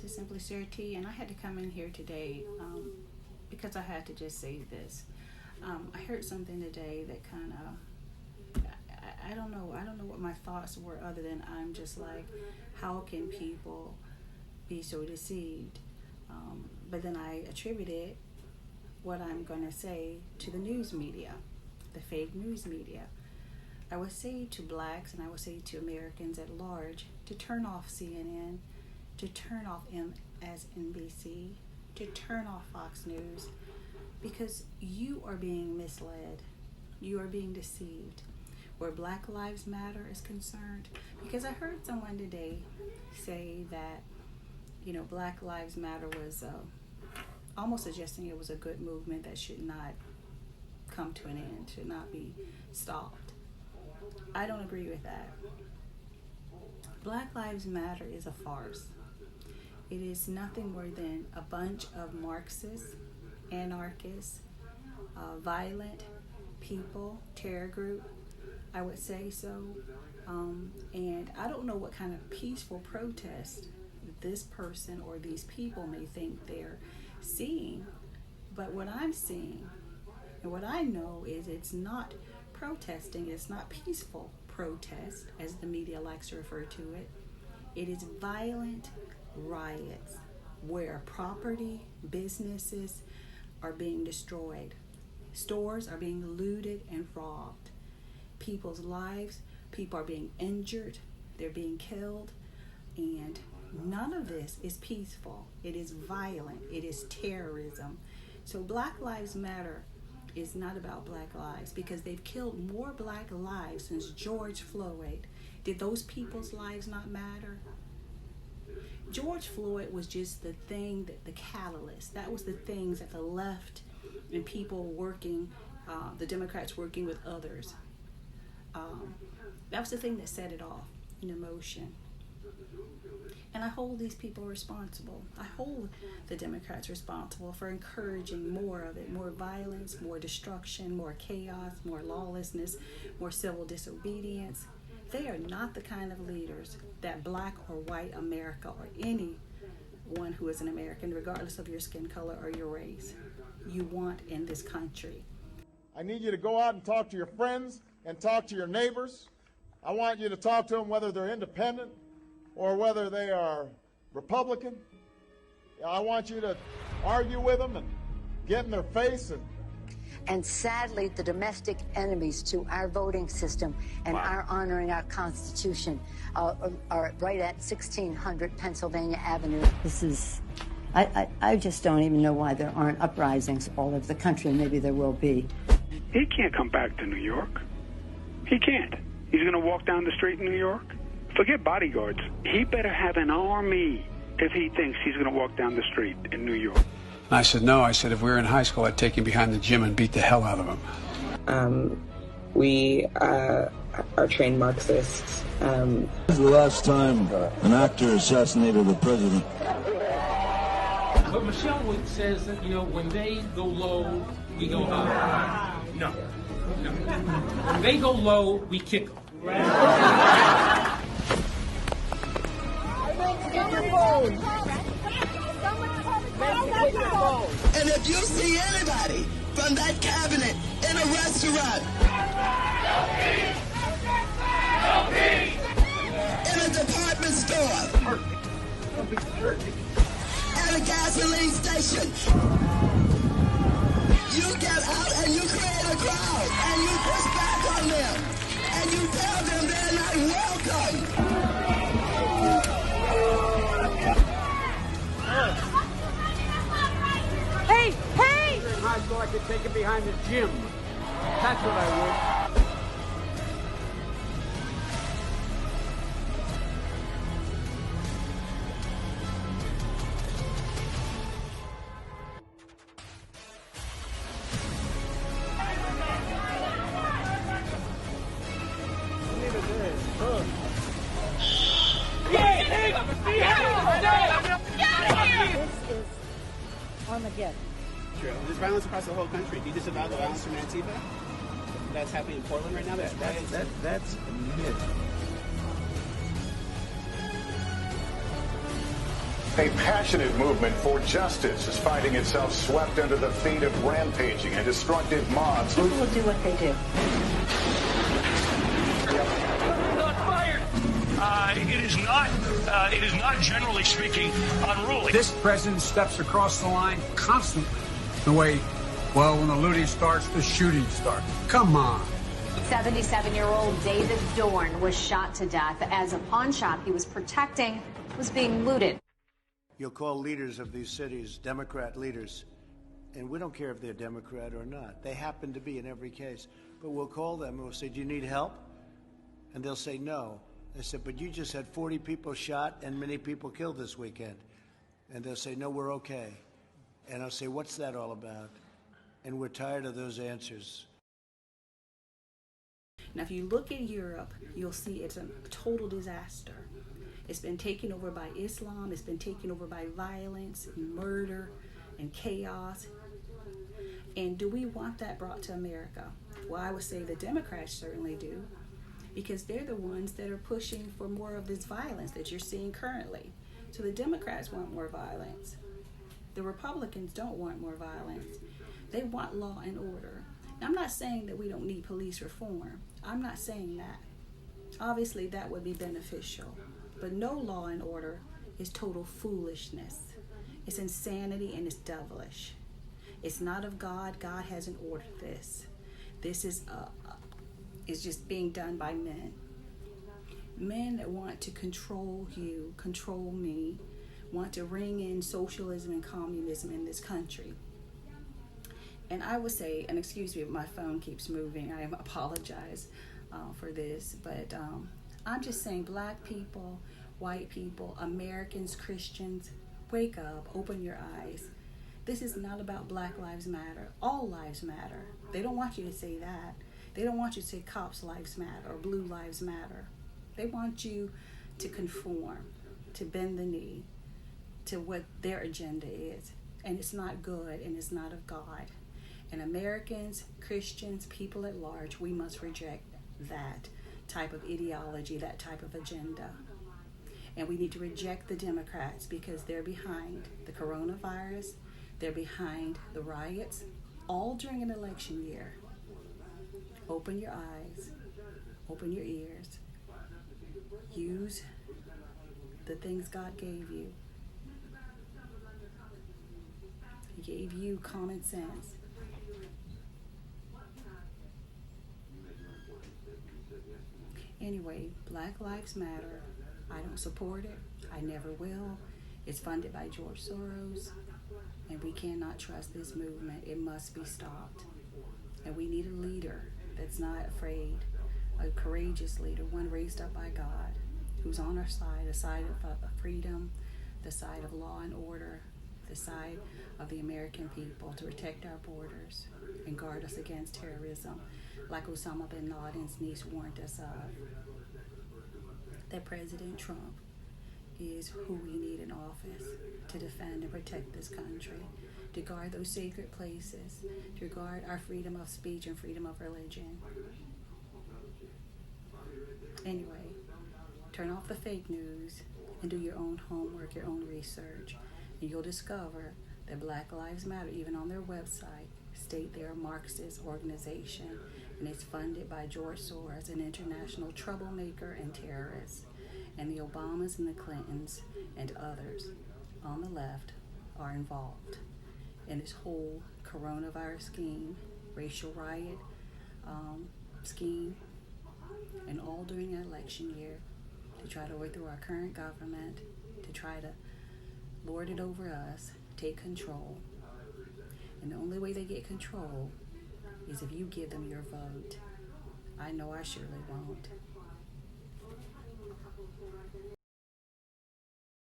this is Simply Sarah T, and I had to come in here today because I had to just say this. I heard something today that kind of, I don't know what my thoughts were, other than I'm just like, how can people be so deceived? But then I attributed what I'm going to say to the news media, the fake news media. I would say to blacks, and I would say to Americans at large, to turn off CNN, to turn off MSNBC, to turn off Fox News, because you are being misled. You are being deceived. Where Black Lives Matter is concerned, because I heard someone today say that, Black Lives Matter was almost suggesting it was a good movement that should not come to an end, should not be stopped. I don't agree with that. Black Lives Matter is a farce. It is nothing more than a bunch of Marxists, anarchists, violent people, terror group, I would say so. And I don't know what kind of peaceful protest this person or these people may think they're seeing, but what I'm seeing and what I know is it's not protesting, it's not peaceful protest, as the media likes to refer to it. It is violent riots where property, businesses are being destroyed. Stores are being looted and robbed. People's lives, people are being injured, they're being killed, and none of this is peaceful. It is violent. It is terrorism. So Black Lives Matter is not about black lives, because they've killed more black lives since George Floyd. Did those people's lives not matter? George Floyd was just the thing, the catalyst. That was the things that the left and people working, the Democrats working with others, that was the thing that set it off in motion. And I hold these people responsible. I hold the Democrats responsible for encouraging more of it, more violence, more destruction, more chaos, more lawlessness, more civil disobedience. They are not the kind of leaders that black or white America or anyone who is an American, regardless of your skin color or your race, you want in this country. I need you to go out and talk to your friends and talk to your neighbors. I want you to talk to them whether they're independent or whether they are Republican. I want you to argue with them and get in their face. And sadly, the domestic enemies to our voting system and our honoring our Constitution are right at 1600 Pennsylvania Avenue. This is, I just don't even know why there aren't uprisings all over the country. Maybe there will be. He can't come back to New York. He can't. He's going to walk down the street in New York. Forget bodyguards. He better have an army if he thinks he's going to walk down the street in New York. And I said, no. I said, if we were in high school, I'd take him behind the gym and beat the hell out of him. We are trained Marxists. This is the last time an actor assassinated the president. But Michelle says that, when they go low, we go high. No. When they go low, we kick them. And if you see anybody from that cabinet in a restaurant, in a department store, at a gasoline station, you get out and you create a crowd and you push back on them and you tell them they're not welcome. Hey! Hey! In high school, I could take it behind the gym. That's what I would. Armageddon. True. There's violence across the whole country. Do you disavow the violence from ANTIFA? That's happening in Portland right now? That's a myth. A passionate movement for justice is finding itself swept under the feet of rampaging and destructive mobs. People will do what they do. Not fired. It is not generally speaking unruly. This president steps across the line constantly. The way, well, when the looting starts, the shooting starts. Come on. 77-year-old David Dorn was shot to death as a pawn shop he was protecting was being looted. You'll call leaders of these cities Democrat leaders, and we don't care if they're Democrat or not. They happen to be in every case. But we'll call them and we'll say, do you need help? And they'll say no. I said, but you just had 40 people shot and many people killed this weekend. And they'll say, no, we're okay. And I'll say, what's that all about? And we're tired of those answers. Now, if you look at Europe, you'll see it's a total disaster. It's been taken over by Islam. It's been taken over by violence and murder and chaos. And do we want that brought to America? Well, I would say the Democrats certainly do, because they're the ones that are pushing for more of this violence that you're seeing currently. So the Democrats want more violence. The Republicans don't want more violence. They want law and order. Now, I'm not saying that we don't need police reform. I'm not saying that. Obviously, that would be beneficial. But no law and order is total foolishness. It's insanity and it's devilish. It's not of God. God hasn't ordered this. This is just being done by men. Men that want to control you, control me, want to ring in socialism and communism in this country. And I would say, and excuse me if my phone keeps moving, I apologize for this, but I'm just saying, black people, white people, Americans, Christians, wake up, open your eyes. This is not about Black Lives Matter. All lives matter. They don't want you to say that. They don't want you to say cops' lives matter or blue lives matter. They want you to conform, to bend the knee to what their agenda is. And it's not good and it's not of God. And Americans, Christians, people at large, we must reject that type of ideology, that type of agenda. And we need to reject the Democrats because they're behind the coronavirus, they're behind the riots, all during an election year. Open your eyes, open your ears, use the things God gave you. He gave you common sense. Anyway, Black Lives Matter. I don't support it. I never will. It's funded by George Soros. And we cannot trust this movement. It must be stopped. And we need a leader that's not afraid, a courageous leader, one raised up by God, who's on our side, the side of freedom, the side of law and order, the side of the American people, to protect our borders and guard us against terrorism, like Osama bin Laden's niece warned us of. That President Trump is who we need in office to defend and protect this country, to guard those sacred places, to guard our freedom of speech and freedom of religion. Anyway, turn off the fake news and do your own homework, your own research, and you'll discover that Black Lives Matter, even on their website, state they're a Marxist organization, and it's funded by George Soros, an international troublemaker and terrorist. And the Obamas and the Clintons and others on the left are involved in this whole coronavirus scheme, racial riot scheme, and all during an election year to try to overthrow our current government, to try to lord it over us, take control. And the only way they get control is if you give them your vote. I know I surely won't.